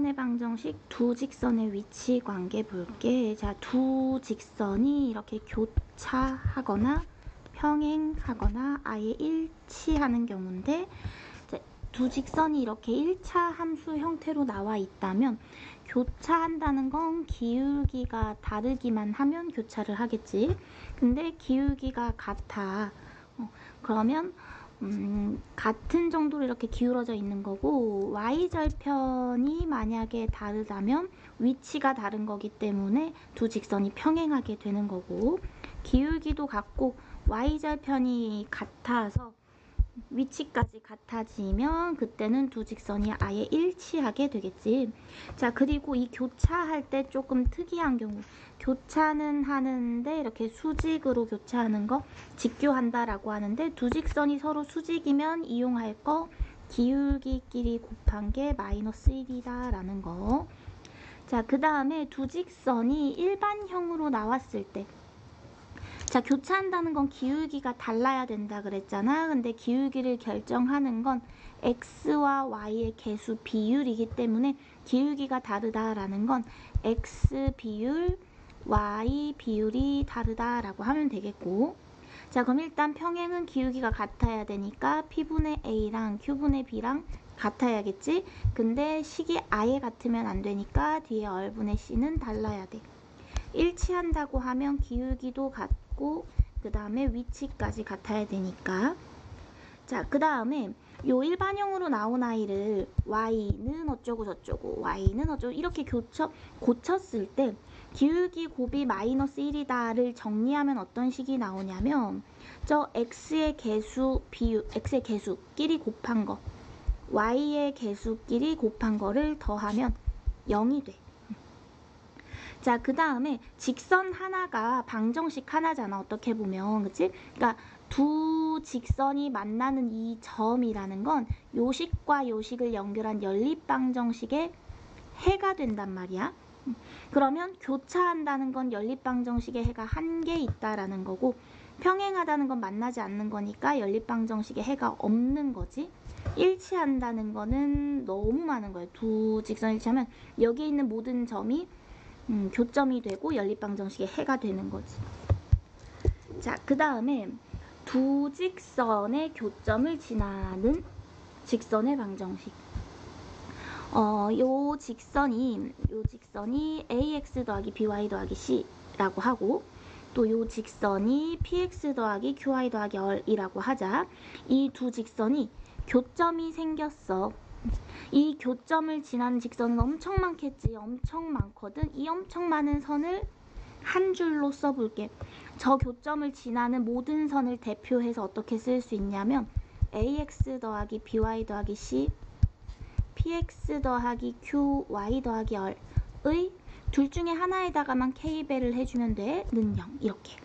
직선의 방정식 두 직선의 위치 관계 볼게. 자, 두 직선이 이렇게 교차하거나 평행하거나 아예 일치하는 경우인데, 두 직선이 이렇게 1차 함수 형태로 나와 있다면 교차한다는 건 기울기가 다르기만 하면 교차를 하겠지. 근데 기울기가 같아. 그러면 같은 정도로 이렇게 기울어져 있는 거고, y절편이 만약에 다르다면 위치가 다른 거기 때문에 두 직선이 평행하게 되는 거고, 기울기도 같고 y절편이 같아서 위치까지 같아지면 그때는 두 직선이 아예 일치하게 되겠지. 자, 그리고 이 교차할 때 조금 특이한 경우, 교차는 하는데 이렇게 수직으로 교차하는 거 직교한다라고 하는데, 두 직선이 서로 수직이면 이용할 거 기울기끼리 곱한 게 마이너스 1이다 라는 거. 자, 그 다음에 두 직선이 일반형으로 나왔을 때, 자, 교차한다는 건 기울기가 달라야 된다 그랬잖아. 근데 기울기를 결정하는 건 x와 y의 개수 비율이기 때문에 기울기가 다르다라는 건 x 비율, y 비율이 다르다라고 하면 되겠고, 자, 그럼 일단 평행은 기울기가 같아야 되니까 p분의 a랑 q분의 b랑 같아야겠지. 근데 식이 아예 같으면 안 되니까 뒤에 얼분의 c는 달라야 돼. 일치한다고 하면 기울기도 같고 그 다음에 위치까지 같아야 되니까. 자, 그 다음에 요 일반형으로 나온 아이를 y는 어쩌고 저쩌고 y는 어쩌고 이렇게 고쳤을 때 기울기 곱이 마이너스 1이다를 정리하면 어떤 식이 나오냐면, 저 x의 개수 비율, x의 개수끼리 곱한 거, y의 개수끼리 곱한 거를 더하면 0이 돼. 자, 그 다음에 직선 하나가 방정식 하나잖아, 어떻게 보면. 그치? 그러니까 두 직선이 만나는 이 점이라는 건 요식과 요식을 연결한 연립방정식의 해가 된단 말이야. 그러면 교차한다는 건 연립방정식의 해가 한 개 있다라는 거고, 평행하다는 건 만나지 않는 거니까 연립방정식의 해가 없는 거지. 일치한다는 거는 너무 많은 거예요. 두 직선이 일치하면 여기에 있는 모든 점이 교점이 되고 연립방정식의 해가 되는 거지. 자, 그 다음에 두 직선의 교점을 지나는 직선의 방정식. 요 직선이 ax 더하기 by 더하기 c라고 하고, 또 요 직선이 px 더하기 qy 더하기 r이라고 하자. 이 두 직선이 교점이 생겼어. 이 교점을 지나는 직선은 엄청 많겠지. 엄청 많거든. 이 엄청 많은 선을 한 줄로 써볼게. 저 교점을 지나는 모든 선을 대표해서 어떻게 쓸 수 있냐면, ax 더하기 by 더하기 c, px 더하기 qy 더하기 r의 둘 중에 하나에다가만 k배를 해주면 돼. 는 0. 이렇게.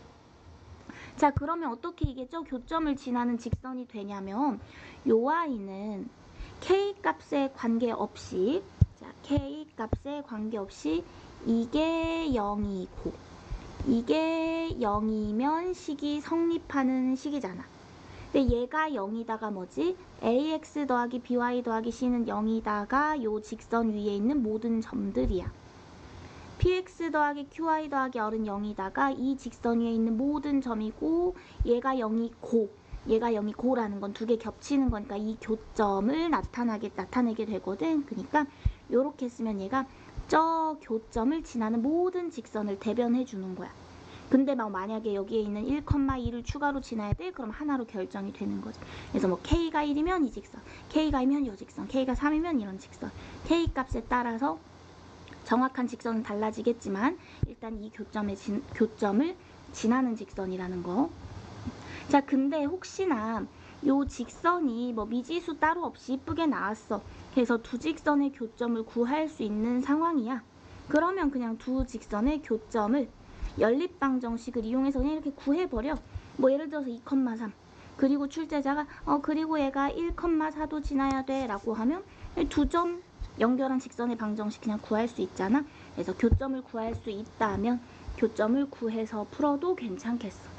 자, 그러면 어떻게 이게 저 교점을 지나는 직선이 되냐면, 요 y는 k 값에 관계없이, 자, k 값에 관계없이 이게 0이고 이게 0이면 식이 성립하는 식이잖아. 근데 얘가 0이다가 뭐지? ax 더하기 by 더하기 c는 0이다가 요 직선 위에 있는 모든 점들이야. px 더하기 qy 더하기 r은 0이다가 이 직선 위에 있는 모든 점이고, 얘가 0이고 얘가 0이고라는 건 두 개 겹치는 거니까 이 교점을 나타내게 되거든. 그러니까 요렇게 쓰면 얘가 저 교점을 지나는 모든 직선을 대변해 주는 거야. 근데 막 만약에 여기에 있는 1,2를 추가로 지나야 돼? 그럼 하나로 결정이 되는 거죠. 그래서 뭐 k가 1이면 이 직선, k가 2면 이 직선, k가 3이면 이런 직선, k 값에 따라서 정확한 직선은 달라지겠지만 일단 이 교점을 지나는 직선이라는 거. 자, 근데 혹시나 요 직선이 뭐 미지수 따로 없이 이쁘게 나왔어. 그래서 두 직선의 교점을 구할 수 있는 상황이야. 그러면 그냥 두 직선의 교점을 연립방정식을 이용해서 그냥 이렇게 구해버려. 뭐 예를 들어서 2,3 그리고 출제자가 그리고 얘가 1,4도 지나야 돼 라고 하면 두 점 연결한 직선의 방정식 그냥 구할 수 있잖아. 그래서 교점을 구할 수 있다면 교점을 구해서 풀어도 괜찮겠어.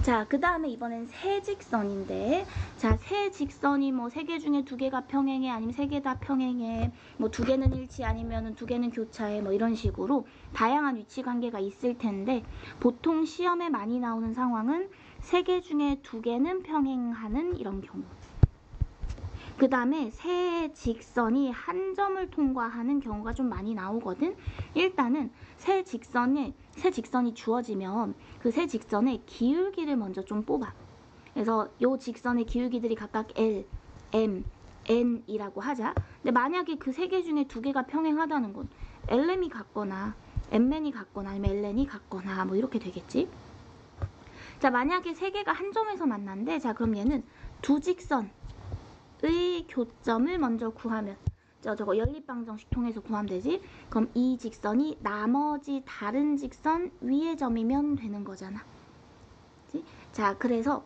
자, 그 다음에 이번엔 세 직선인데, 자, 세 직선이 뭐 세 개 중에 두 개가 평행해, 아니면 세 개 다 평행해, 뭐 두 개는 일치, 아니면 두 개는 교차해, 뭐 이런 식으로 다양한 위치 관계가 있을 텐데, 보통 시험에 많이 나오는 상황은 세 개 중에 두 개는 평행하는 이런 경우. 그 다음에 세 직선이 한 점을 통과하는 경우가 좀 많이 나오거든. 일단은 세 직선이 주어지면 그 세 직선의 기울기를 먼저 좀 뽑아. 그래서 요 직선의 기울기들이 각각 L, M, N이라고 하자. 근데 만약에 그 세 개 중에 두 개가 평행하다는 건 LM이 같거나 MN이 같거나 아니면 LN이 같거나 뭐 이렇게 되겠지. 자, 만약에 세 개가 한 점에서 만난대. 자, 그럼 얘는 두 직선의 교점을 먼저 구하면, 저거 연립방정식 통해서 구하면 되지. 그럼 이 직선이 나머지 다른 직선 위의 점이면 되는 거잖아. 그치? 자, 그래서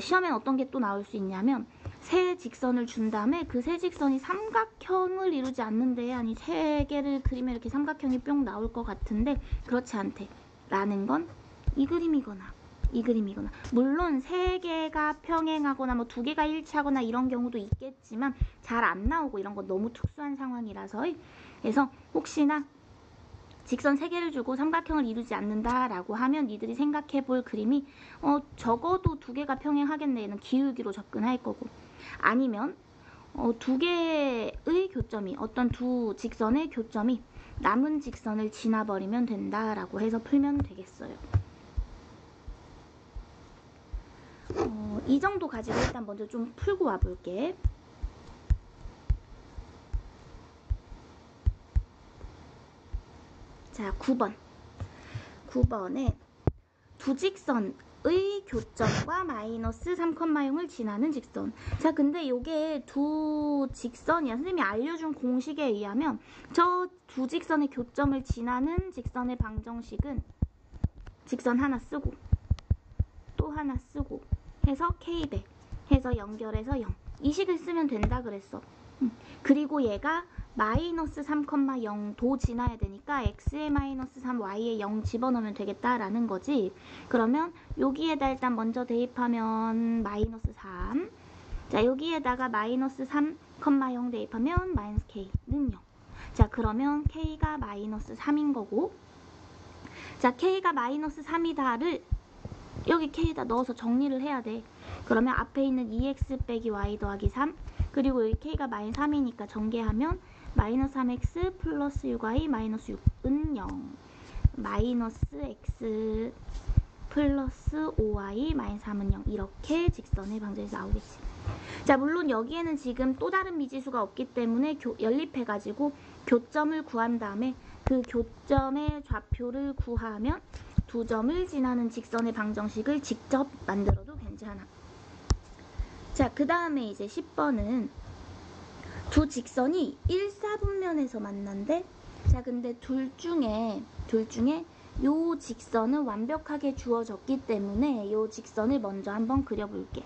시험엔 어떤 게 또 나올 수 있냐면, 세 직선을 준 다음에 그 세 직선이 삼각형을 이루지 않는데, 아니 세 개를 그리면 이렇게 삼각형이 뿅 나올 것 같은데 그렇지 않대. 라는 건 이 그림이거나 이 그림이거나, 물론 세 개가 평행하거나 뭐 두 개가 일치하거나 이런 경우도 있겠지만 잘 안 나오고, 이런 건 너무 특수한 상황이라서. 그래서 혹시나 직선 세 개를 주고 삼각형을 이루지 않는다라고 하면 니들이 생각해 볼 그림이 적어도 두 개가 평행하겠네, 얘는 기울기로 접근할 거고, 아니면 두 개의 교점이, 어떤 두 직선의 교점이 남은 직선을 지나버리면 된다라고 해서 풀면 되겠어요. 이 정도 가지고 일단 먼저 좀 풀고 와볼게. 자, 9번에 두 직선의 교점과 마이너스 3,0을 지나는 직선. 자, 근데 요게 두 직선이야. 선생님이 알려준 공식에 의하면 저 두 직선의 교점을 지나는 직선의 방정식은 직선 하나 쓰고 또 하나 쓰고 해서 K배 해서 연결해서 0, 이 식을 쓰면 된다 그랬어. 그리고 얘가 마이너스 3,0도 지나야 되니까 x에 마이너스 3, y에 0 집어넣으면 되겠다라는 거지. 그러면 여기에다 일단 먼저 대입하면 마이너스 3. 자, 여기에다가 마이너스 3,0 대입하면 마이너스 k는 0. 자, 그러면 k가 마이너스 3인 거고, 자, k가 마이너스 3이다를 여기 k에다 넣어서 정리를 해야 돼. 그러면 앞에 있는 2x 빼기 y 더하기 3, 그리고 여기 k가 마이너스 3이니까 전개하면 마이너스 3x 플러스 6y 마이너스 6은 0, 마이너스 x 플러스 5y 마이너스 3은 0, 이렇게 직선의 방정식이 나오겠지. 자, 물론 여기에는 지금 또 다른 미지수가 없기 때문에 연립해가지고 교점을 구한 다음에 그 교점의 좌표를 구하면 두 점을 지나는 직선의 방정식을 직접 만들어도 괜찮아. 자, 그 다음에 이제 10번은 두 직선이 1사분면에서 만난대. 자, 근데 둘 중에 요 직선은 완벽하게 주어졌기 때문에 요 직선을 먼저 한번 그려볼게.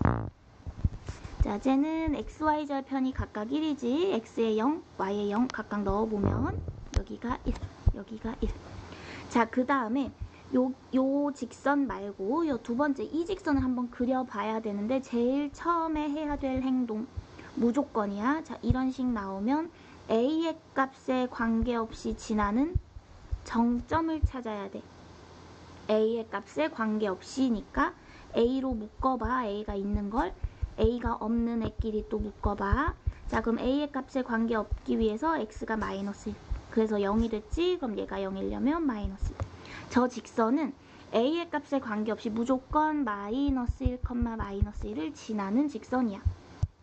자, 쟤는 xy절 편이 각각 1이지. x에 0, y에 0 각각 넣어보면 여기가 1, 여기가 1. 자, 그 다음에 요 직선 말고 요 두 번째 이 직선을 한번 그려봐야 되는데, 제일 처음에 해야 될 행동 무조건이야. 자, 이런 식 나오면 a의 값에 관계없이 지나는 정점을 찾아야 돼. a의 값에 관계없이니까 a로 묶어봐. a가 있는 걸 a가 없는 애끼리 또 묶어봐. 자, 그럼 a의 값에 관계없기 위해서 x가 마이너스 1, 그래서 0이 됐지. 그럼 얘가 0이려면 마이너스 1. 저 직선은 a의 값에 관계없이 무조건 마이너스 1, 마이너스 1을 지나는 직선이야.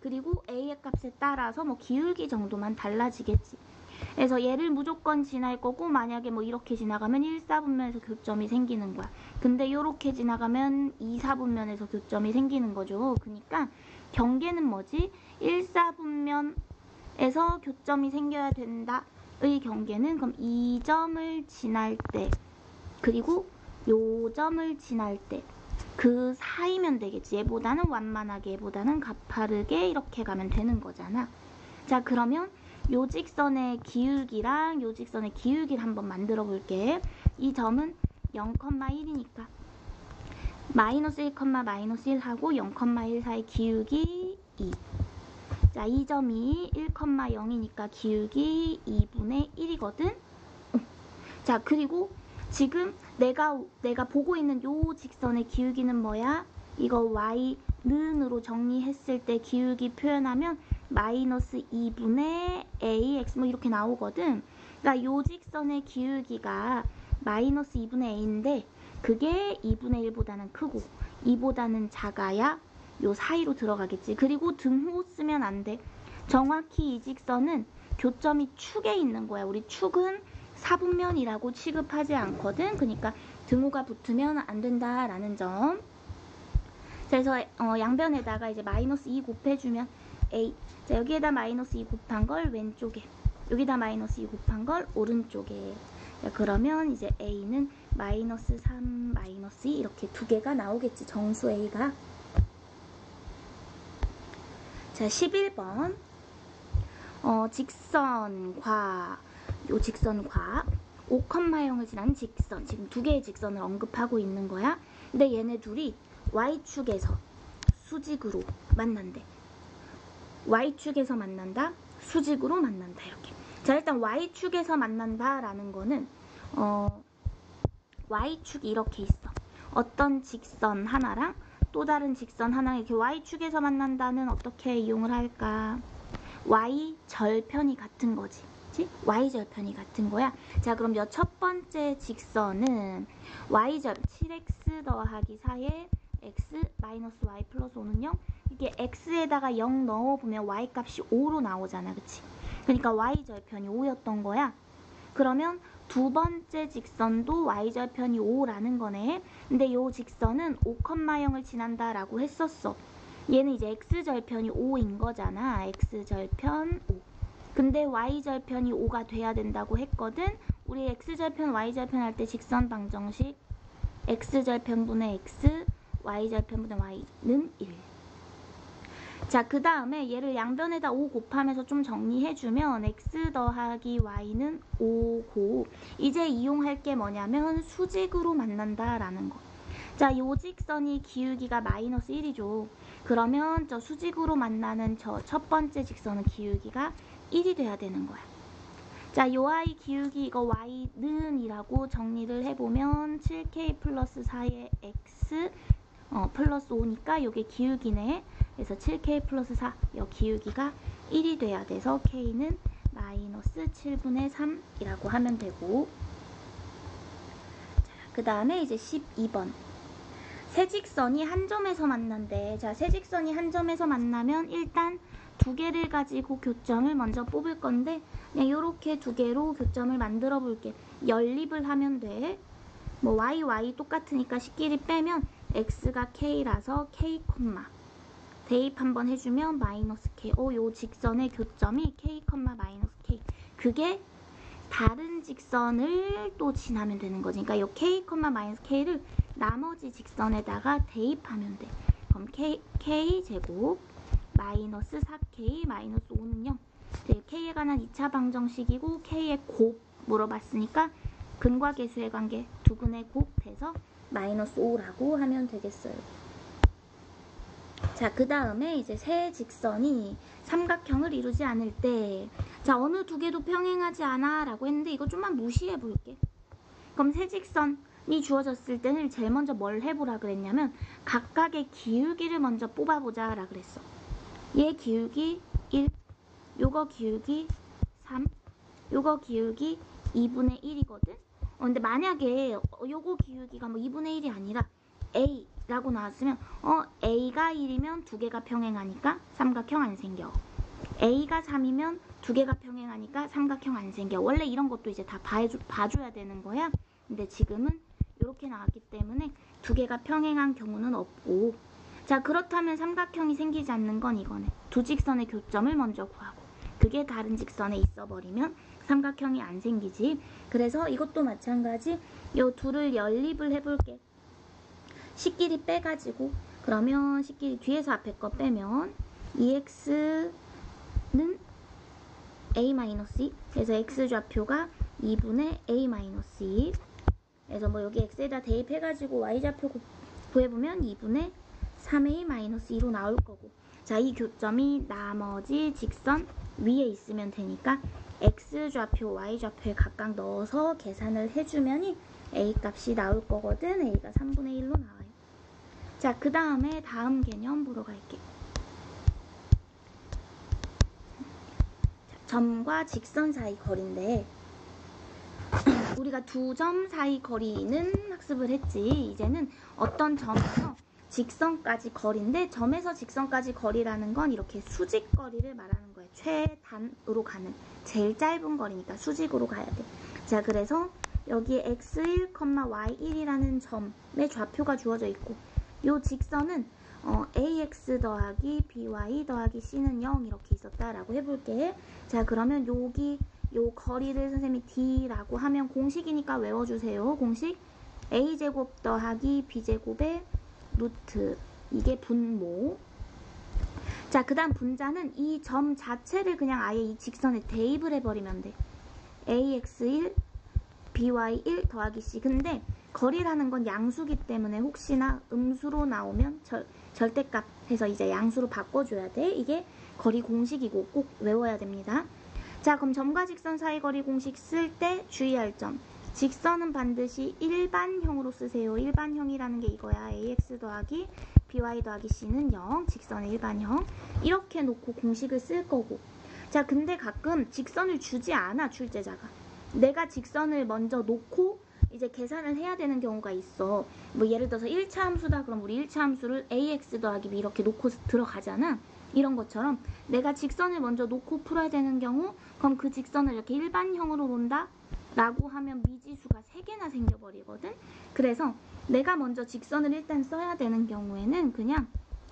그리고 a의 값에 따라서 뭐 기울기 정도만 달라지겠지. 그래서 얘를 무조건 지날 거고, 만약에 뭐 이렇게 지나가면 1사분면에서 교점이 생기는 거야. 근데 이렇게 지나가면 2사분면에서 교점이 생기는 거죠. 그러니까 경계는 뭐지? 1사분면에서 교점이 생겨야 된다의 경계는 그럼 이 점을 지날 때, 그리고 요 점을 지날 때 그 사이면 되겠지. 얘보다는 완만하게, 얘보다는 가파르게 이렇게 가면 되는 거잖아. 자, 그러면 요 직선의 기울기랑 요 직선의 기울기를 한번 만들어 볼게. 이 점은 0,1이니까 마이너스 1, 마이너스 1 하고 0,1 사이 기울기 2. 자, 2.2, 1,0이니까 기울기 2분의 1이거든. 자, 그리고 지금 내가 보고 있는 요 직선의 기울기는 뭐야? 이거 y는으로 정리했을 때 기울기 표현하면 마이너스 2분의 ax 뭐 이렇게 나오거든. 그러니까 요 직선의 기울기가 마이너스 2분의 a인데 그게 2분의 1보다는 크고 2보다는 작아야 요 사이로 들어가겠지. 그리고 등호 쓰면 안 돼. 정확히 이 직선은 교점이 축에 있는 거야. 우리 축은 사분면이라고 취급하지 않거든. 그러니까 등호가 붙으면 안 된다라는 점. 그래서 양변에다가 이제 마이너스 2 곱해주면 a. 자, 여기에다 마이너스 2 곱한 걸 왼쪽에, 여기다 마이너스 2 곱한 걸 오른쪽에. 자, 그러면 이제 a는 마이너스 3, 마이너스 2 이렇게 두 개가 나오겠지. 정수 a가. 자, 11번. 직선과 요 직선과 5,0을 지난 직선, 지금 두 개의 직선을 언급하고 있는 거야. 근데 얘네 둘이 y축에서 수직으로 만난대. y축에서 만난다, 수직으로 만난다 이렇게. 자, 일단 y축에서 만난다라는 거는 y축이 이렇게 있어. 어떤 직선 하나랑 또 다른 직선 하나 이렇게 y축에서 만난다는 어떻게 이용을 할까? y절편이 같은 거지. 그치? y절편이 같은 거야. 자, 그럼 첫 번째 직선은 y절 7x 더하기 4에 x 마이너스 y 플러스 5는 0. 이게 x에다가 0 넣어보면 y 값이 5로 나오잖아. 그치? 그러니까 y절편이 5였던 거야. 그러면 두 번째 직선도 y절편이 5라는 거네. 근데 요 직선은 5,0을 지난다라고 했었어. 얘는 이제 x절편이 5인 거잖아. x절편 5. 근데 y절편이 5가 돼야 된다고 했거든. 우리 x절편, y절편 할 때 직선 방정식 x절편분의 x, y절편분의 y는 1. 자, 그 다음에 얘를 양변에다 5 곱하면서 좀 정리해주면 x 더하기 y는 5고 이제 이용할 게 뭐냐면 수직으로 만난다라는 거. 자, 요 직선이 기울기가 마이너스 1이죠. 그러면 저 수직으로 만나는 저 첫 번째 직선은 기울기가 1이 돼야 되는 거야. 자, 요 y 기울기 이거 y는 이라고 정리를 해보면 7k 플러스 4의 x 플러스 5니까 요게 기울기네. 그래서 7k 플러스 4, 요 기울기가 1이 돼야 돼서 k는 마이너스 7분의 3이라고 하면 되고. 그 다음에 이제 12번. 세 직선이 한 점에서 만난대. 자, 세 직선이 한 점에서 만나면 일단 두 개를 가지고 교점을 먼저 뽑을 건데 그냥 요렇게 두 개로 교점을 만들어 볼게. 연립을 하면 돼. 뭐 y 똑같으니까 식끼리 빼면 x가 k라서 k, 대입 한번 해주면 마이너스 k. 요 직선의 교점이 k, 마이너스 k. 그게 다른 직선을 또 지나면 되는 거지. 그러니까 요 k, 마이너스 k를 나머지 직선에다가 대입하면 돼. 그럼 k 제곱 마이너스 4k 마이너스 5는 0. k에 관한 2차 방정식이고 k의 곱 물어봤으니까 근과 계수의 관계 두 근의 곱 돼서 마이너스 5라고 하면 되겠어요. 자, 그 다음에 이제 세 직선이 삼각형을 이루지 않을 때, 자, 어느 두 개도 평행하지 않아 라고 했는데 이거 좀만 무시해 볼게. 그럼 세 직선이 주어졌을 때는 제일 먼저 뭘 해보라 그랬냐면 각각의 기울기를 먼저 뽑아보자 라 그랬어. 얘 기울기 1, 요거 기울기 3, 요거 기울기 2분의 1이거든. 근데 만약에 요거 기울기가 뭐 2분의 1이 아니라 A라고 나왔으면 A가 1이면 두 개가 평행하니까 삼각형 안 생겨. A가 3이면 두 개가 평행하니까 삼각형 안 생겨. 원래 이런 것도 이제 다 봐줘야 되는 거야. 근데 지금은 이렇게 나왔기 때문에 두 개가 평행한 경우는 없고. 자, 그렇다면 삼각형이 생기지 않는 건 이거네. 두 직선의 교점을 먼저 구하고 그게 다른 직선에 있어버리면 삼각형이 안 생기지. 그래서 이것도 마찬가지 요 둘을 연립을 해볼게. 식끼리 빼가지고 그러면 식끼리 뒤에서 앞에 거 빼면 2x는 a-2 그래서 x좌표가 2분의 a-2 그래서 뭐 여기 x에다 대입해가지고 y좌표 구해보면 2분의 3a-2로 나올 거고, 자, 이 교점이 나머지 직선 위에 있으면 되니까 x좌표, y좌표에 각각 넣어서 계산을 해주면 a 값이 나올 거거든. a가 3분의 1로 나와요. 자, 그 다음에 다음 개념 보러 갈게. 점과 직선 사이 거리인데 우리가 두 점 사이 거리는 학습을 했지. 이제는 어떤 점에서 직선까지 거리인데, 점에서 직선까지 거리라는 건 이렇게 수직 거리를 말하는 거예요. 최단으로 가는, 제일 짧은 거리니까 수직으로 가야 돼. 자, 그래서 여기에 x1, y1이라는 점의 좌표가 주어져 있고, 요 직선은 ax 더하기 by 더하기 c는 0 이렇게 있었다라고 해볼게. 자, 그러면 여기 요 거리를 선생님이 d라고 하면 공식이니까 외워주세요. 공식 a제곱 더하기 b제곱의 루트, 이게 분모. 자, 그 다음 분자는 이 점 자체를 그냥 아예 이 직선에 대입을 해버리면 돼. ax1 by1 더하기 c. 근데 거리라는 건 양수기 때문에 혹시나 음수로 나오면 절대값 해서 이제 양수로 바꿔줘야 돼. 이게 거리 공식이고 꼭 외워야 됩니다. 자, 그럼 점과 직선 사이 거리 공식 쓸 때 주의할 점. 직선은 반드시 일반형으로 쓰세요. 일반형이라는 게 이거야. ax 더하기 by 더하기 c는 0, 직선의 일반형. 이렇게 놓고 공식을 쓸 거고. 자, 근데 가끔 직선을 주지 않아, 출제자가. 내가 직선을 먼저 놓고 이제 계산을 해야 되는 경우가 있어. 뭐 예를 들어서 1차 함수다. 그럼 우리 1차 함수를 ax 더하기 b 이렇게 놓고 들어가잖아. 이런 것처럼 내가 직선을 먼저 놓고 풀어야 되는 경우, 그럼 그 직선을 이렇게 일반형으로 놓는다 라고 하면 미지수가 3개나 생겨버리거든. 그래서 내가 먼저 직선을 일단 써야 되는 경우에는 그냥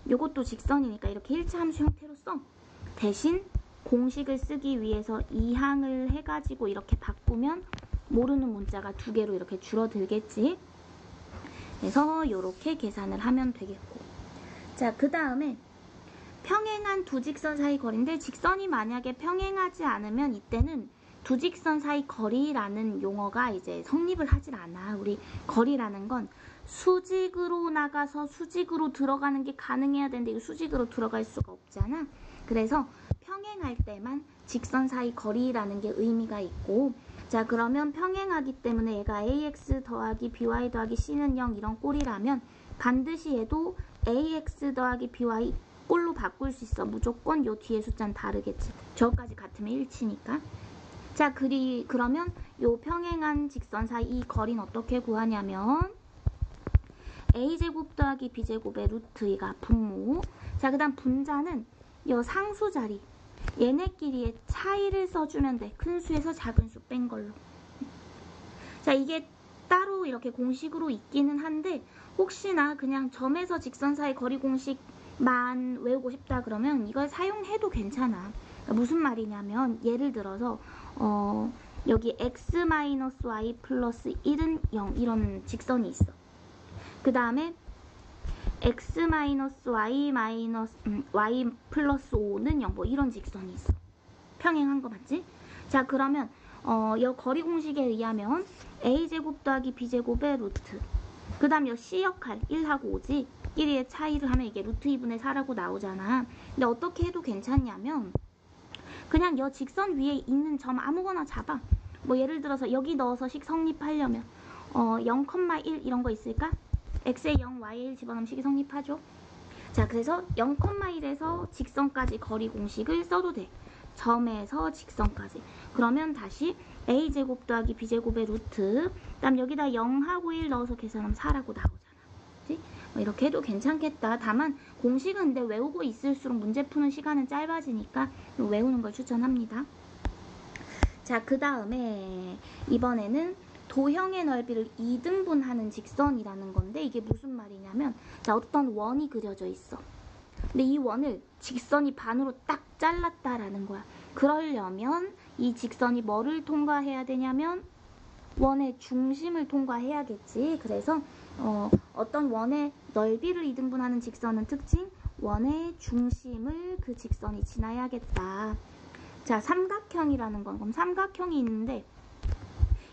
요것도 직선이니까 이렇게 1차 함수 형태로 써. 대신 공식을 쓰기 위해서 이 항을 해가지고 이렇게 바꾸면 모르는 문자가 2개로 이렇게 줄어들겠지. 그래서 이렇게 계산을 하면 되겠고. 자, 그 다음에 평행한 두 직선 사이 거리인데, 직선이 만약에 평행하지 않으면 이때는 두 직선 사이 거리라는 용어가 이제 성립을 하질 않아. 우리 거리라는 건 수직으로 나가서 수직으로 들어가는 게 가능해야 되는데 이거 수직으로 들어갈 수가 없잖아. 그래서 평행할 때만 직선 사이 거리라는 게 의미가 있고, 자, 그러면 평행하기 때문에 얘가 ax 더하기 by 더하기 c는 0 이런 꼴이라면 반드시 얘도 ax 더하기 by 꼴로 바꿀 수 있어. 무조건 요 뒤에 숫자는 다르겠지. 저까지 같으면 일치니까. 자, 그러면 요 평행한 직선 사이 이 거리는 어떻게 구하냐면 a제곱 더하기 b제곱의 루트 2가 분모. 자, 그 다음 분자는 요 상수 자리, 얘네끼리의 차이를 써주면 돼. 큰 수에서 작은 수 뺀 걸로. 자, 이게 따로 이렇게 공식으로 있기는 한데 혹시나 그냥 점에서 직선 사이 거리 공식만 외우고 싶다 그러면 이걸 사용해도 괜찮아. 그러니까 무슨 말이냐면 예를 들어서 여기 x-y 플러스 1은 0 이런 직선이 있어. 그 다음에 x-y y 플러스 5는 0 뭐 이런 직선이 있어. 평행한 거 맞지? 자, 그러면 이 거리 공식에 의하면 a제곱 더하기 b제곱의 루트, 그 다음 이 c 역할 1하고 5지. 끼리의 차이를 하면 이게 루트 2분의 4라고 나오잖아. 근데 어떻게 해도 괜찮냐면 그냥 이 직선 위에 있는 점 아무거나 잡아. 뭐 예를 들어서 여기 넣어서 식 성립하려면 0,1 이런 거 있을까? x에 0, y에 1 집어넣으면 식이 성립하죠. 자, 그래서 0,1에서 직선까지 거리 공식을 써도 돼. 점에서 직선까지. 그러면 다시 a제곱 더하기 b제곱의 루트, 그 다음 여기다 0하고 1 넣어서 계산하면 4라고 나오잖아. 그치? 이렇게 해도 괜찮겠다. 다만 공식은 근데 외우고 있을수록 문제 푸는 시간은 짧아지니까 외우는 걸 추천합니다. 자, 그 다음에 이번에는 도형의 넓이를 2등분하는 직선이라는 건데 이게 무슨 말이냐면, 자, 어떤 원이 그려져 있어. 근데 이 원을 직선이 반으로 딱 잘랐다라는 거야. 그러려면 이 직선이 뭐를 통과해야 되냐면 원의 중심을 통과해야겠지. 그래서 어떤 원의 넓이를 2등분하는 직선은 특징, 원의 중심을 그 직선이 지나야겠다. 자, 삼각형이라는 건, 그럼 삼각형이 있는데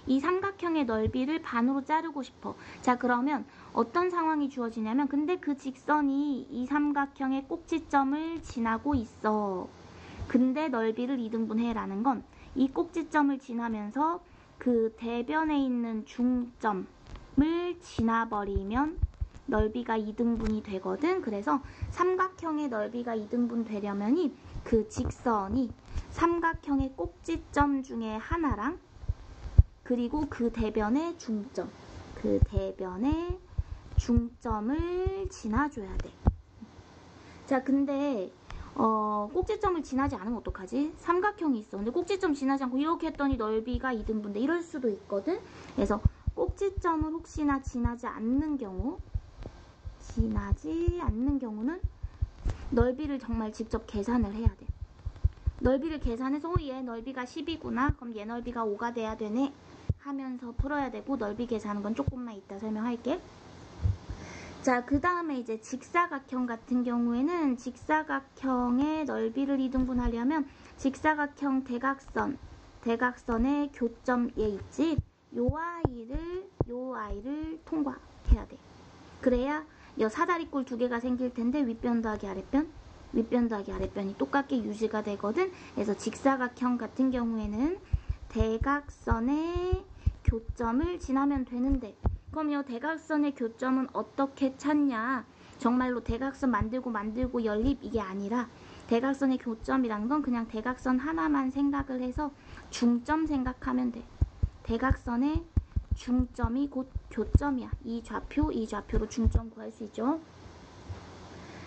이 삼각형의 넓이를 반으로 자르고 싶어. 자, 그러면 어떤 상황이 주어지냐면, 근데 그 직선이 이 삼각형의 꼭지점을 지나고 있어. 근데 넓이를 2등분해 라는 건 이 꼭지점을 지나면서 그 대변에 있는 중점을 지나버리면 넓이가 2등분이 되거든. 그래서 삼각형의 넓이가 2등분 되려면 그 직선이 삼각형의 꼭지점 중에 하나랑 그리고 그 대변의 중점을 지나줘야 돼. 자, 근데 꼭지점을 지나지 않으면 어떡하지? 삼각형이 있어. 근데 꼭지점 지나지 않고 이렇게 했더니 넓이가 2등분돼. 이럴 수도 있거든. 그래서 꼭지점을 혹시나 지나지 않는 경우는 넓이를 정말 직접 계산을 해야 돼. 넓이를 계산해서 얘 넓이가 10이구나. 그럼 얘 넓이가 5가 돼야 되네 하면서 풀어야 되고, 넓이 계산하는 건 조금만 이따 설명할게. 자, 그 다음에 이제 직사각형 같은 경우에는 직사각형의 넓이를 2등분하려면 직사각형 대각선의 교점 얘 있지? 요 아이를 통과해야 돼. 그래야 이 사다리꼴 두 개가 생길 텐데 윗변 더하기 아랫변이 똑같게 유지가 되거든. 그래서 직사각형 같은 경우에는 대각선의 교점을 지나면 되는데, 그럼 이 대각선의 교점은 어떻게 찾냐? 정말로 대각선 만들고 연립 이게 아니라 대각선의 교점이란 건 그냥 대각선 하나만 생각을 해서 중점 생각하면 돼. 대각선의 중점이 곧 교점이야. 이 좌표로 중점 구할 수 있죠.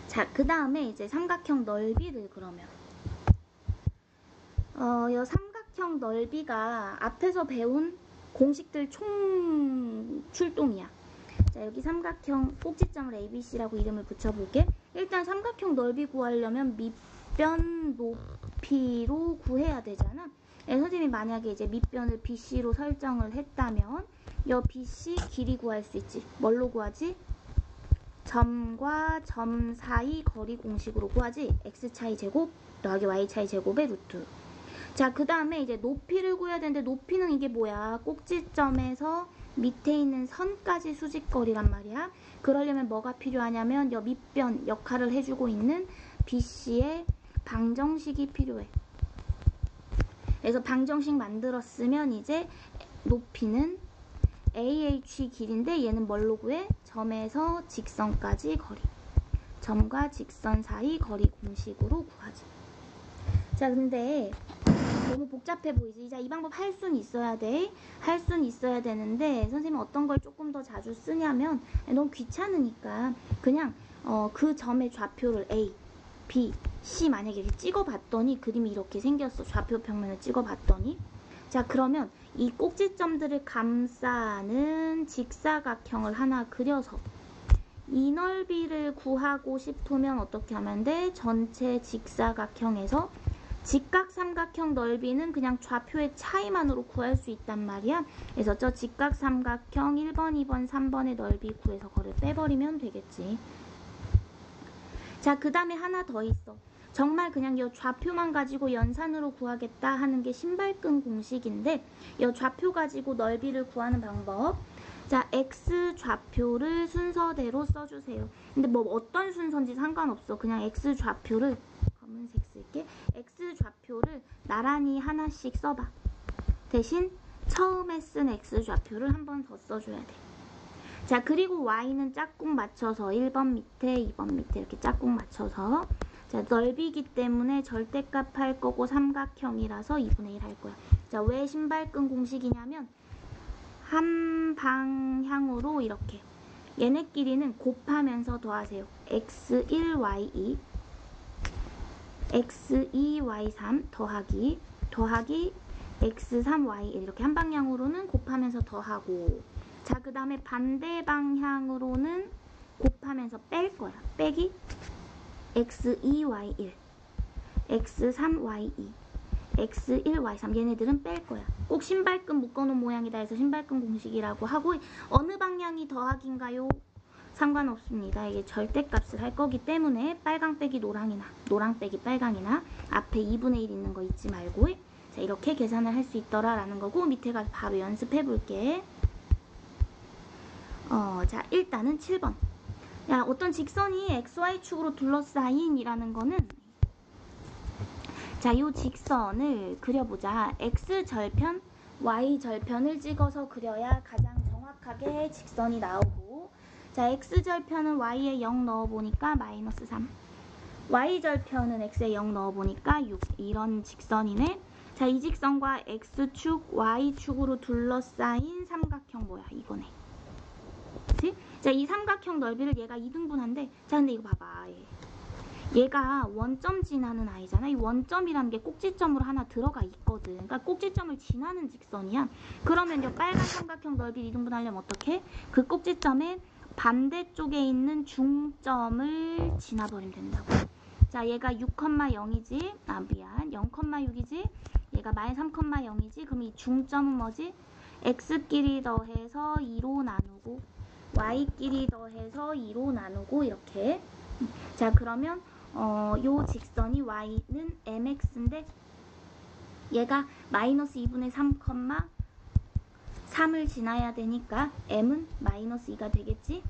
자, 그 다음에 이제 삼각형 넓이를 그러면 이 삼각형 넓이가 앞에서 배운 공식들 총 출동이야. 자, 여기 삼각형 꼭지점을 ABC라고 이름을 붙여볼게. 일단 삼각형 넓이 구하려면 밑변 높이로 구해야 되잖아. 선생님이 만약에 이제 밑변을 BC로 설정을 했다면 이 BC 길이 구할 수 있지. 뭘로 구하지? 점과 점 사이 거리 공식으로 구하지. x차이 제곱 더하기 y차이 제곱의 루트. 자, 그 다음에 이제 높이를 구해야 되는데, 높이는 이게 뭐야? 꼭지점에서 밑에 있는 선까지 수직거리란 말이야. 그러려면 뭐가 필요하냐면 이 밑변 역할을 해주고 있는 BC의 방정식이 필요해. 그래서 방정식 만들었으면 이제 높이는 AH 길인데 얘는 뭘로 구해? 점에서 직선까지 거리. 점과 직선 사이 거리 공식으로 구하지. 자, 근데 너무 복잡해 보이지? 자, 이 방법 할 수는 있어야 돼. 할 수는 있어야 되는데 선생님은 어떤 걸 조금 더 자주 쓰냐면 너무 귀찮으니까 그냥 그 점의 좌표를 A, B, C 만약에 이렇게 찍어봤더니 그림이 이렇게 생겼어. 좌표 평면을 찍어봤더니. 자, 그러면 이 꼭지점들을 감싸는 직사각형을 하나 그려서 이 넓이를 구하고 싶으면 어떻게 하면 돼? 전체 직사각형에서 직각삼각형 넓이는 그냥 좌표의 차이만으로 구할 수 있단 말이야. 그래서 저 직각삼각형 1번, 2번, 3번의 넓이 구해서 그걸 빼버리면 되겠지. 자, 그 다음에 하나 더 있어. 정말 그냥 이 좌표만 가지고 연산으로 구하겠다 하는 게 신발끈 공식인데, 이 좌표 가지고 넓이를 구하는 방법. 자, x 좌표를 순서대로 써주세요. 근데 뭐 어떤 순서인지 상관없어. 그냥 x 좌표를 검은색 쓸게. x 좌표를 나란히 하나씩 써봐. 대신 처음에 쓴 x 좌표를 한 번 더 써줘야 돼. 자, 그리고 y는 짝꿍 맞춰서 1번 밑에 2번 밑에 이렇게 짝꿍 맞춰서, 자, 넓이기 때문에 절대값 할 거고 삼각형이라서 2분의 1 할 거야. 자, 왜 신발끈 공식이냐면 한 방향으로 이렇게 얘네끼리는 곱하면서 더하세요. x1, y2 x2, y3 더하기 x3, y1 이렇게 한 방향으로는 곱하면서 더하고, 자, 그 다음에 반대 방향으로는 곱하면서 뺄 거야. 빼기 x2, y1 x3, y2 x1, y3 얘네들은 뺄 거야. 꼭 신발끈 묶어놓은 모양이다 해서 신발끈 공식이라고 하고, 어느 방향이 더하기인가요? 상관없습니다. 이게 절대값을 할 거기 때문에 빨강 빼기 노랑이나 노랑 빼기 빨강이나 앞에 2분의 1 있는 거 잊지 말고. 자, 이렇게 계산을 할 수 있더라라는 거고 밑에 가서 바로 연습해 볼게. 자, 일단은 7번. 야, 어떤 직선이 XY축으로 둘러싸인 이라는 거는 자, 요 직선을 그려보자. X절편, Y절편을 찍어서 그려야 가장 정확하게 직선이 나오고 자, X절편은 Y에 0 넣어보니까 마이너스 3 Y절편은 X에 0 넣어보니까 6 이런 직선이네. 자, 이 직선과 X축, Y축으로 둘러싸인 삼각형 뭐야? 이거네. 그치? 자, 이 삼각형 넓이를 얘가 2등분한데 자, 근데 이거 봐봐. 얘가 원점 지나는 아이잖아. 이 원점이라는 게 꼭지점으로 하나 들어가 있거든. 그러니까 꼭지점을 지나는 직선이야. 그러면 이 빨간 삼각형 넓이 2등분 하려면 어떻게? 그 꼭지점의 반대쪽에 있는 중점을 지나버리면 된다고. 자, 얘가 6,0이지. 아, 미안. 0,6이지. 얘가 마이너스 3,0이지. 그럼 이 중점은 뭐지? x끼리 더해서 2로 나누고 y끼리 더해서 2로 나누고 이렇게. 자, 그러면 요 직선이 y는 mx인데 얘가 마이너스 2분의 3,3을 지나야 되니까 m은 마이너스 2가 되겠지?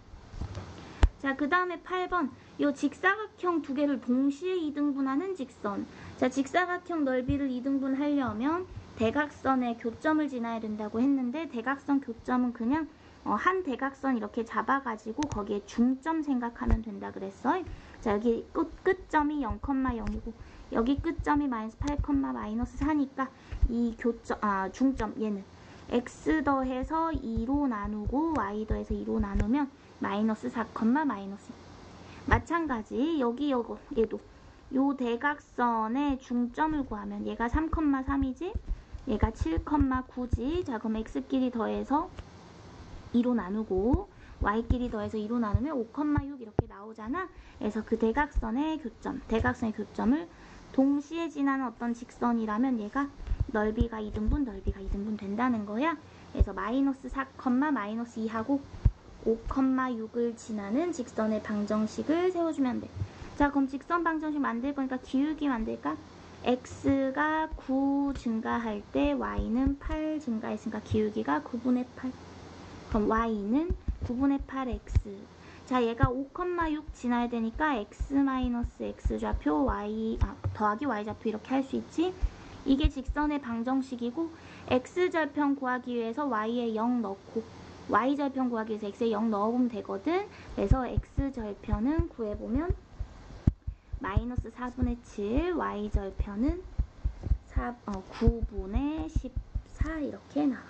자, 그 다음에 8번. 요 직사각형 두 개를 동시에 2등분하는 직선. 자, 직사각형 넓이를 2등분 하려면 대각선의 교점을 지나야 된다고 했는데 대각선 교점은 그냥 한 대각선 이렇게 잡아가지고 거기에 중점 생각하면 된다 그랬어. 자, 여기 끝점이 0,0이고 여기 끝점이 마이너스 8, 마이너스 4니까 이 중점 얘는 x 더해서 2로 나누고 y 더해서 2로 나누면 마이너스 4, 마이너스 2. 마찬가지 여기 얘도 요 대각선의 중점을 구하면 얘가 3,3이지 얘가 7,9지. 자, 그럼 x끼리 더해서 2로 나누고 y끼리 더해서 2로 나누면 5,6 이렇게 나오잖아. 그래서 그 대각선의 교점을 동시에 지나는 어떤 직선이라면 얘가 넓이가 2등분 된다는 거야. 그래서 마이너스 4, 마이너스 2하고 5,6을 지나는 직선의 방정식을 세워주면 돼. 자, 그럼 직선 방정식 만들 거니까 기울기 만들까? x가 9 증가할 때 y는 8 증가했으니까 기울기가 9분의 8. 그럼 y는 9분의 8x. 자, 얘가 5,6 지나야 되니까 x-x 좌표 더하기 y 좌표 이렇게 할 수 있지. 이게 직선의 방정식이고 x절편 구하기 위해서 y에 0 넣고 y절편 구하기 위해서 x에 0 넣어보면 되거든. 그래서 x절편은 구해보면 마이너스 4분의 7, y절편은 9분의 14 이렇게 나와.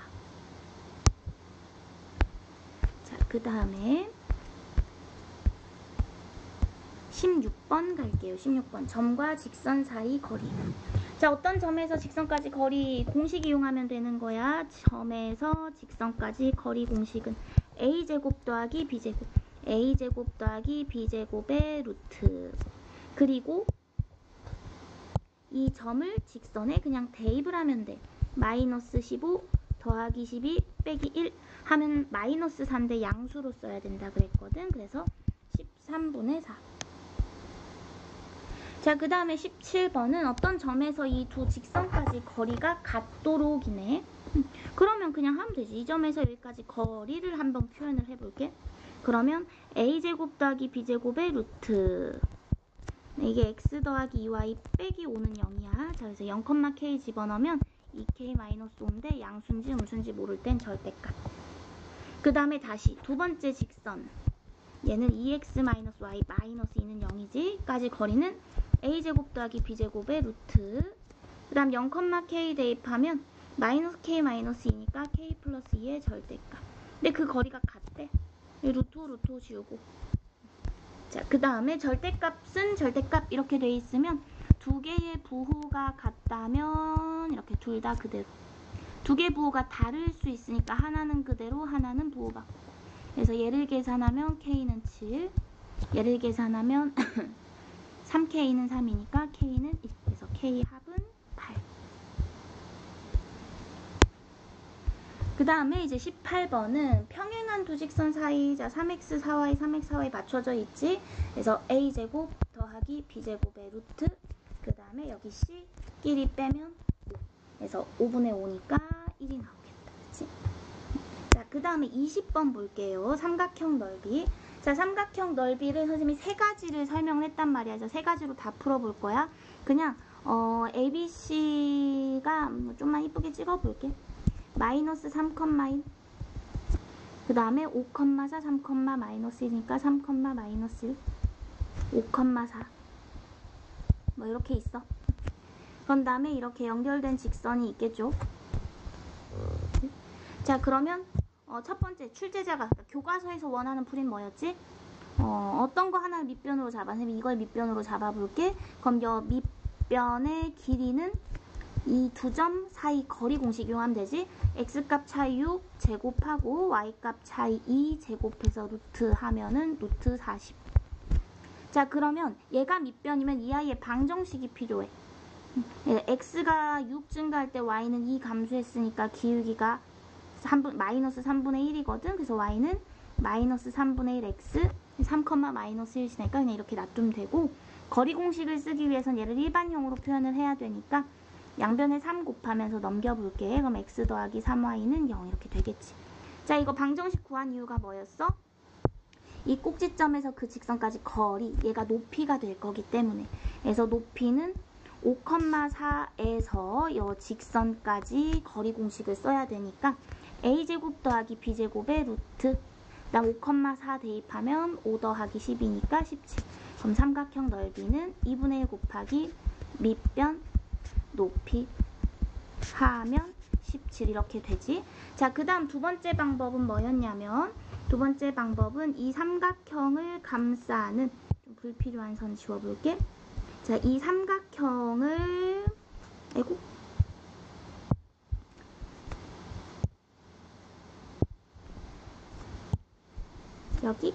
자, 그 다음에 16번 갈게요. 16번. 점과 직선 사이 거리. 자, 어떤 점에서 직선까지 거리 공식 이용하면 되는 거야. 점에서 직선까지 거리 공식은 a제곱 더하기 b제곱. a제곱 더하기 b제곱의 루트. 그리고 이 점을 직선에 그냥 대입을 하면 돼. 마이너스 15 더하기 12 빼기 1 하면 마이너스 4인데 양수로 써야 된다 그랬거든. 그래서 13분의 4. 자, 그 다음에 17번은 어떤 점에서 이 두 직선까지 거리가 같도록이네. 그러면 그냥 하면 되지. 이 점에서 여기까지 거리를 한번 표현을 해볼게. 그러면 a제곱 더하기 b제곱의 루트. 이게 x 더하기 2y 빼기 5는 0이야. 자, 그래서 0,k 집어넣으면 2k-5인데 양수인지 음수인지 모를 땐 절대값. 그 다음에 다시 두 번째 직선. 얘는 2x-y 마이너스 2는 0이지. 까지 거리는 a제곱 더하기 b제곱의 루트. 그 다음 0,k 대입하면 마이너스 k 마이너스 2니까 k 플러스 2의 절대값. 근데 그 거리가 같대. 루트 지우고. 자, 그 다음에 절대값은 절대값 이렇게 돼 있으면 두 개의 부호가 같다면 이렇게 둘 다 그대로. 두 개의 부호가 다를 수 있으니까 하나는 그대로 하나는 부호 바꾸고. 그래서 얘를 계산하면 k는 7. 얘를 계산하면 3k는 3이니까 k는 1. 그래서 k 합은 8. 그 다음에 이제 18번은 평행한 두 직선 사이. 자, 3x 4y 3x 4y 맞춰져 있지. 그래서 a제곱 더하기 b제곱의 루트. 그 다음에 여기 c끼리 빼면 5. 그래서 5분의 5니까 1이 나오겠다. 그치? 자, 그 다음에 20번 볼게요. 삼각형 넓이. 자, 삼각형 넓이를 선생님이 세 가지를 설명을 했단 말이야. 그래서 세 가지로 다 풀어볼 거야. 그냥 ABC가 좀만 이쁘게 찍어볼게. 마이너스 3,1. 그 다음에 5,4, 3, 마이너스 1이니까 3, 마이너스 1. 5,4. 뭐 이렇게 있어. 그런 다음에 이렇게 연결된 직선이 있겠죠. 자, 그러면 첫 번째 출제자가 교과서에서 원하는 풀이는 뭐였지? 어떤 거 하나 밑변으로 잡아. 선생님이 이걸 밑변으로 잡아볼게. 그럼 여 밑변의 길이는 이 두 점 사이 거리 공식 이용하면 되지. x값 차이 6 제곱하고 y값 차이 2 제곱해서 루트 하면은 루트 40. 자, 그러면 얘가 밑변이면 이 아이의 방정식이 필요해. x가 6 증가할 때 y는 2 감소했으니까 기울기가 마이너스 3분의 1이거든. 그래서 y는 마이너스 3분의 1 x 3, 마이너스 1이니까 그냥 이렇게 놔두면 되고, 거리 공식을 쓰기 위해서는 얘를 일반형으로 표현을 해야 되니까 양변에 3 곱하면서 넘겨볼게. 그럼 x 더하기 3y는 0 이렇게 되겠지. 자, 이거 방정식 구한 이유가 뭐였어? 이 꼭지점에서 그 직선까지 거리, 얘가 높이가 될 거기 때문에. 그래서 높이는 5,4에서 이 직선까지 거리 공식을 써야 되니까 a제곱 더하기 b제곱의 루트, 그다음 5,4 대입하면 5 더하기 10이니까 17. 그럼 삼각형 넓이는 2분의 1 곱하기 밑변 높이 하면 17 이렇게 되지. 자, 그 다음 두 번째 방법은 뭐였냐면, 두 번째 방법은 이 삼각형을 감싸는, 좀 불필요한 선 지워볼게. 자, 이 삼각형을 아이고 여기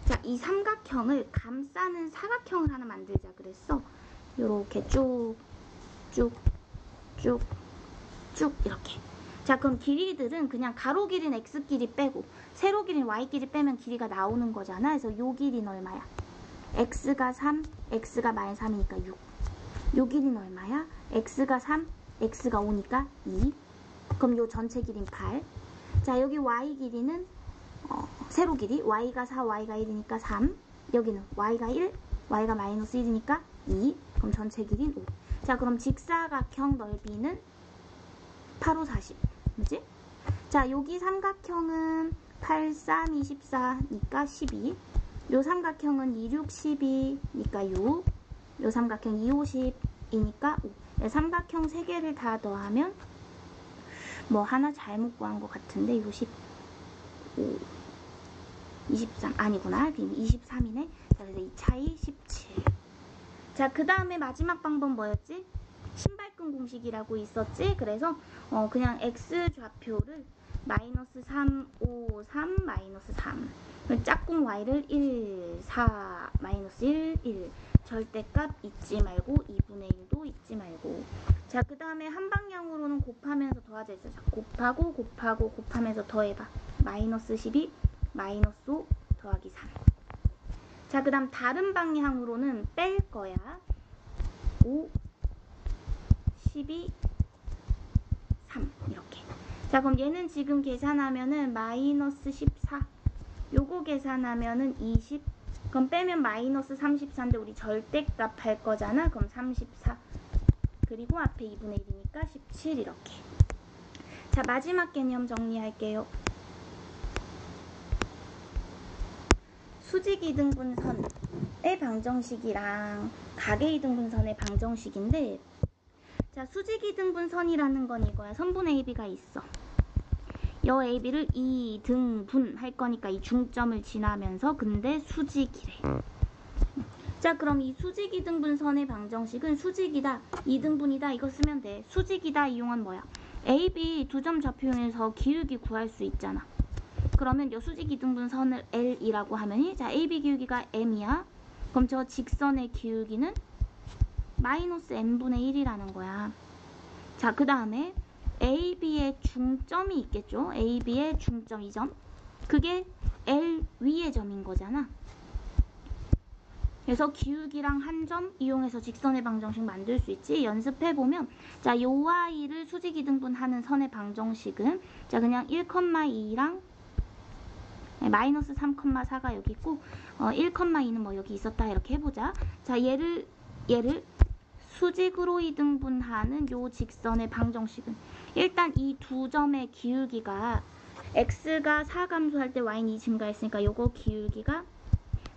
자, 이 삼각형을 감싸는 사각형을 하나 만들자 그랬어. 요렇게 쭉 이렇게. 자, 그럼 길이들은 그냥 가로 길이는 x 길이 빼고 세로 길이는 y 길이 빼면 길이가 나오는 거잖아. 그래서 요 길이는 얼마야? x가 3, x가 마이너스 3이니까 6. 요 길이는 얼마야? x가 3, x가 5니까 2. 그럼 요 전체 길이는 8. 자, 여기 y 길이는 세로 길이 y가 4, y가 1이니까 3. 여기는 y가 1, y가 마이너스 1이니까 2. 그럼 전체 길이는 5. 자, 그럼 직사각형 넓이는 8, 5, 40. 뭐지? 자, 여기 삼각형은 8, 3, 24니까 12. 요 삼각형은 2, 6, 12니까 6. 요 삼각형 2, 50이니까 5. 삼각형 3개를 다 더하면 뭐 하나 잘못 구한 것 같은데 55, 23 아니구나. 23이네. 자, 그래서 이 차이 17. 자, 그 다음에 마지막 방법 뭐였지? 신발끈 공식이라고 있었지? 그래서 그냥 x 좌표를 마이너스 3, 5, 3, 마이너스 3. 짝꿍 y를 1, 4, 마이너스 1, 1. 절대값 잊지 말고 2분의 1도 잊지 말고. 자, 그 다음에 한 방향으로는 곱하면서 더하자 했어. 자, 곱하면서 더해봐. 마이너스 12, 마이너스 5 더하기 3. 자, 그 다음 다른 방향으로는 뺄 거야. 5, 12, 3 이렇게. 자, 그럼 얘는 지금 계산하면은 마이너스 14. 요거 계산하면은 20. 그럼 빼면 마이너스 34인데 우리 절대값 할 거잖아. 그럼 34. 그리고 앞에 2분의 1이니까 17 이렇게. 자, 마지막 개념 정리할게요. 수직이등분선의 방정식이랑 가계이등분선의 방정식인데, 자, 수직이등분선이라는 건 이거야. 선분 AB가 있어. 여 AB를 2등분 할 거니까 이 중점을 지나면서 근데 수직이래. 자, 그럼 이 수직이등분선의 방정식은 수직이다, 이등분이다 이거 쓰면 돼. 수직이다 이용은 뭐야? AB 두 점 좌표 이용해서 기울기 구할 수 있잖아. 그러면 요 수직이등분선을 L이라고 하면이, 자, AB 기울기가 M이야. 그럼 저 직선의 기울기는 마이너스 M분의 1이라는 거야. 자, 그 다음에 AB의 중점이 있겠죠. AB의 중점 이 점. 그게 L 위의 점인 거잖아. 그래서 기울기랑 한 점 이용해서 직선의 방정식 만들 수 있지. 연습해보면 자, 요 y를 수직이등분하는 선의 방정식은 자, 그냥 1,2랑 마이너스 3,4가 여기 있고 1,2는 뭐 여기 있었다 이렇게 해보자. 자, 얘를 수직으로 이등분하는 요 직선의 방정식은 일단 이 두 점의 기울기가 x가 4 감소할 때 y는 2 증가했으니까 요거 기울기가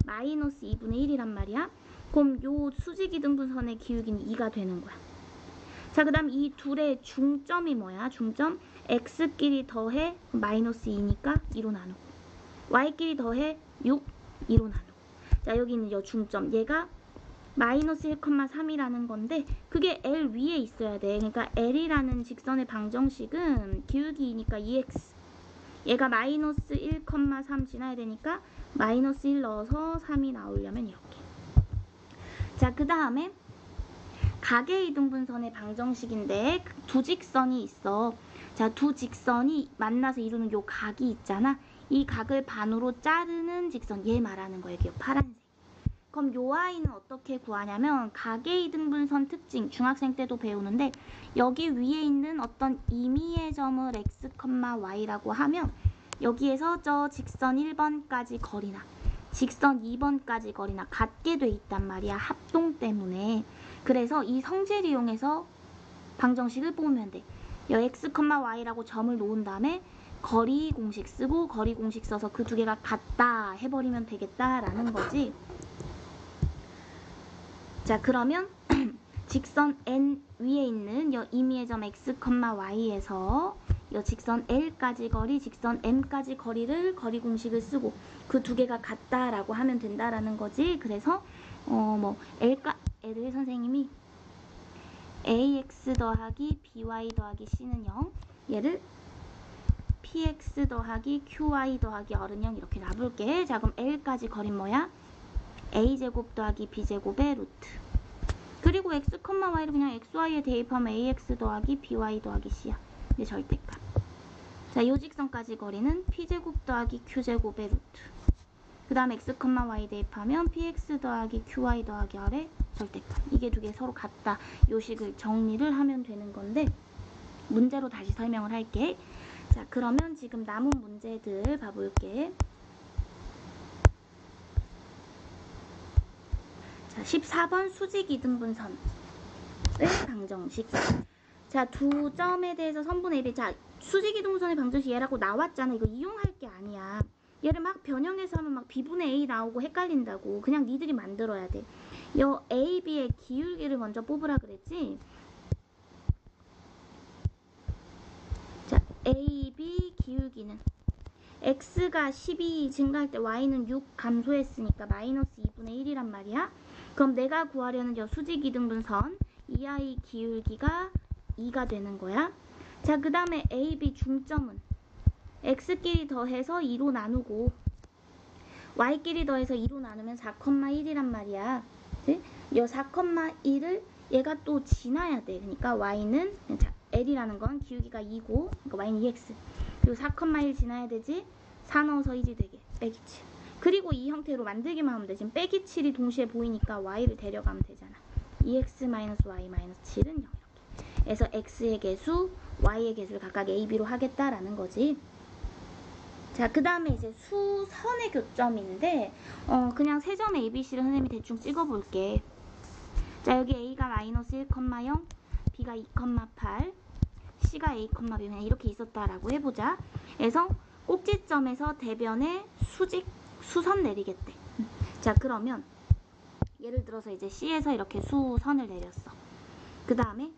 마이너스 2분의 1이란 말이야. 그럼 요 수직이등분선의 기울기는 2가 되는 거야. 자, 그 다음 이 둘의 중점이 뭐야? 중점 x끼리 더해 마이너스 2니까 2로 나누고 y끼리 더해 6, 2로 나누고 자, 여기 있는 요 중점 얘가 마이너스 1,3이라는 건데 그게 L 위에 있어야 돼. 그러니까 L이라는 직선의 방정식은 기울기니까 2x 얘가 마이너스 1,3 지나야 되니까 마이너스 1 넣어서 3이 나오려면 이렇게. 자, 그 다음에 각의 이등분선의 방정식인데 두 직선이 있어. 자, 두 직선이 만나서 이루는 요 각이 있잖아. 이 각을 반으로 자르는 직선 얘 말하는 거예요. 여기 파란색. 그럼 요 y는 어떻게 구하냐면 각의 이등분선 특징 중학생 때도 배우는데 여기 위에 있는 어떤 임의의 점을 x, y라고 하면 여기에서 저 직선 1번까지 거리나 직선 2번까지 거리나 같게 돼 있단 말이야. 합동 때문에. 그래서 이 성질 이용해서 방정식을 보면 돼. 여 x, y라고 점을 놓은 다음에 거리 공식 쓰고 거리 공식 써서 그 두 개가 같다 해버리면 되겠다라는 거지. 자, 그러면 직선 n 위에 있는 여 임의의 점 x, y에서 여 직선 l까지 거리, 직선 m까지 거리를 거리 공식을 쓰고 그 두 개가 같다라고 하면 된다라는 거지. 그래서 애들 선생님이 ax 더하기 by 더하기 c는 0 얘를 px 더하기 qy 더하기 어른 0 이렇게 놔볼게. 자, 그럼 l까지 거리는 뭐야? a제곱 더하기 b제곱의 루트. 그리고 x, y를 그냥 xy에 대입하면 ax 더하기 by 더하기 c야. 이제 절대값. 자, 요 직선까지 거리는 p제곱 더하기 q제곱의 루트. 그 다음 x, y 대입하면 px 더하기 qy 더하기 r의 절대값. 이게 두 개 서로 같다. 요 식을 정리를 하면 되는 건데 문제로 다시 설명을 할게. 자, 그러면 지금 남은 문제들 봐볼게. 자, 14번 수직 이등분선의 방정식. 자, 두 점에 대해서 선분의 1이 자, 수직 이등분선의 방정식 얘라고 나왔잖아. 이거 이용할 게 아니야. 얘를 막 변형해서 하면 막 b분의 a 나오고 헷갈린다고. 그냥 니들이 만들어야 돼. 요 a, b의 기울기를 먼저 뽑으라 그랬지. 자, a, b 기울기는 x가 12 증가할 때 y는 6 감소했으니까 마이너스 2분의 1이란 말이야. 그럼 내가 구하려는 요 수직 이등분선 이 아이 기울기가 2가 되는 거야. 자, 그 다음에 a, b 중점은 x끼리 더해서 2로 나누고 y끼리 더해서 2로 나누면 4,1이란 말이야. 이 4,1을 얘가 또 지나야 돼. 그러니까 y는 자, l이라는 건 기울기가 2고 그러니까 y는 2x 그리고 4,1 지나야 되지. 4 넣어서 1이 되게 빼기 7. 그리고 이 형태로 만들기만 하면 돼. 지금 빼기 7이 동시에 보이니까 y를 데려가면 되잖아. 2x-y-7은 0 이렇게. 그래서 x의 개수, y의 개수를 각각 a, b로 하겠다라는 거지. 자, 그 다음에 이제 수선의 교점인데 그냥 세 점 a, b, c를 선생님이 대충 찍어볼게. 자, 여기 a가 마이너스 1,0, b가 2,8, c가 a, b 그냥 이렇게 있었다라고 해보자. 그래서 꼭지점에서 대변에 수선 내리겠대. 자, 그러면 예를 들어서 이제 C에서 이렇게 수선을 내렸어. 그 다음에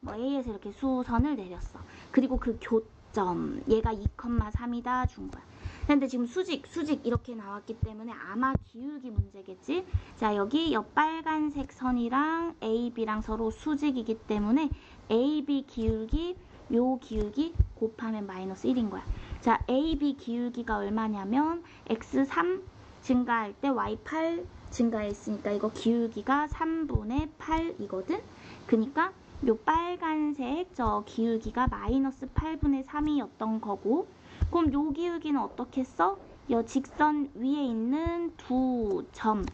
A에서 이렇게 수선을 내렸어. 그리고 그 교점 얘가 2,3이다 준 거야. 근데 지금 수직 이렇게 나왔기 때문에 아마 기울기 문제겠지. 자, 여기 옆 빨간색 선이랑 AB랑 서로 수직이기 때문에 AB 기울기 요 기울기 곱하면 마이너스 1인 거야. 자, AB 기울기가 얼마냐면 x3 증가할 때 y8 증가했으니까 이거 기울기가 3분의 8이거든. 그러니까 요 빨간색 저 기울기가 마이너스 8분의 3이었던 거고, 그럼 요 기울기는 어떻게 써? 요 직선 위에 있는 두 점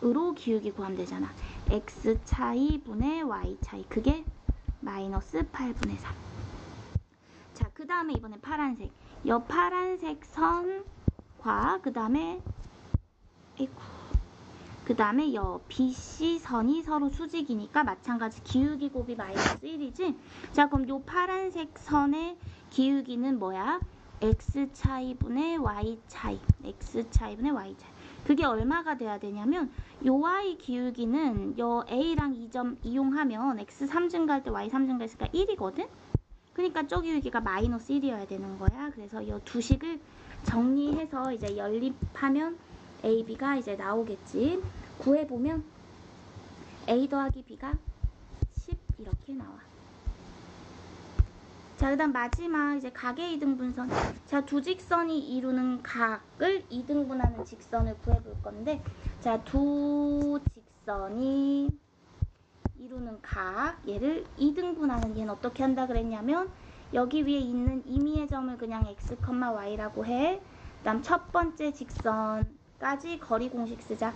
으로 기울기 구하면 되잖아. x 차이 분의 y 차이. 그게 마이너스 8분의 3. 자, 그 다음에 이번엔 파란색. 이 파란색 선과 그 다음에 이 BC 선이 서로 수직이니까 마찬가지 기울기 곱이 마이너스 1이지. 자, 그럼 이 파란색 선의 기울기는 뭐야? x 차이 분의 y 차이. x 차이 분의 y 차이. 그게 얼마가 돼야 되냐면 요 y 기울기는 요 a랑 2점 이용하면 x 3 증가할 때 y 3 증가했으니까 1이거든? 그러니까 저 기울기가 마이너스 1이어야 되는 거야. 그래서 이 두 식을 정리해서 이제 연립하면 a, b가 이제 나오겠지. 구해보면 a 더하기 b가 10 이렇게 나와. 자, 그 다음 마지막 이제 각의 이등분선. 자, 두 직선이 이루는 각을 이등분하는 직선을 구해볼 건데, 자, 두 직선이 이루는 각, 얘를 이등분하는, 얘는 어떻게 한다 그랬냐면 여기 위에 있는 임의의 점을 그냥 x, y라고 해. 그 다음 첫 번째 직선까지 거리 공식 쓰자.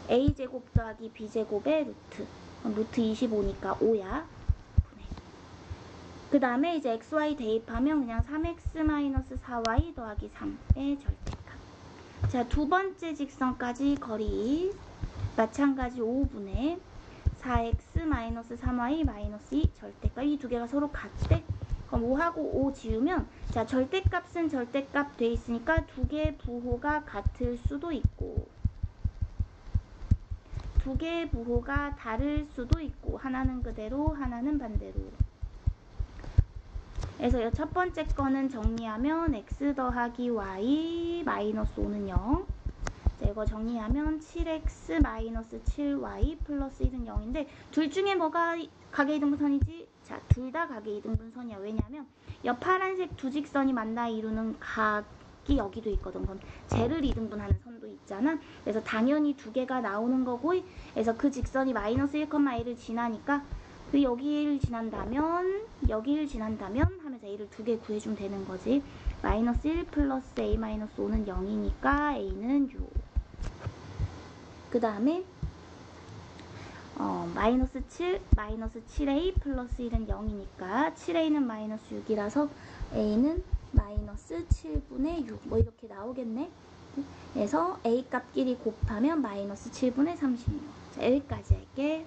a제곱 더하기 b제곱의 루트. 그럼 루트 25니까 5야. 그 다음에 이제 xy 대입하면 그냥 3x-4y 더하기 3의 절대값. 자, 두 번째 직선까지 거리 마찬가지 5분의 4x-3y-2 절대값. 이 두 개가 서로 같대. 그럼 5하고 5 지우면, 자, 절대값은 절대값 돼 있으니까 두 개의 부호가 같을 수도 있고 두 개의 부호가 다를 수도 있고, 하나는 그대로 하나는 반대로. 그래서 이 첫 번째 거는 정리하면 x 더하기 y 마이너스 5는 0. 자, 이거 정리하면 7x 마이너스 7y 플러스 1은 0인데 둘 중에 뭐가 각의 이등분선이지? 자, 둘 다 각의 이등분선이야. 왜냐면 이 파란색 두 직선이 만나 이루는 각이 여기도 있거든. 그럼 쟤를 이등분하는 선도 있잖아. 그래서 당연히 두 개가 나오는 거고, 그래서 그 직선이 마이너스 1,1을 지나니까 그 여기를 지난다면 하면서 a를 두 개 구해주면 되는 거지. 마이너스 1 플러스 a 마이너스 5는 0이니까 a는 6. 그 다음에 마이너스 7a 플러스 1은 0이니까 7a는 마이너스 6이라서 a는 마이너스 7분의 6. 뭐 이렇게 나오겠네. 그래서 a 값끼리 곱하면 마이너스 7분의 36. 자, 여기까지 할게.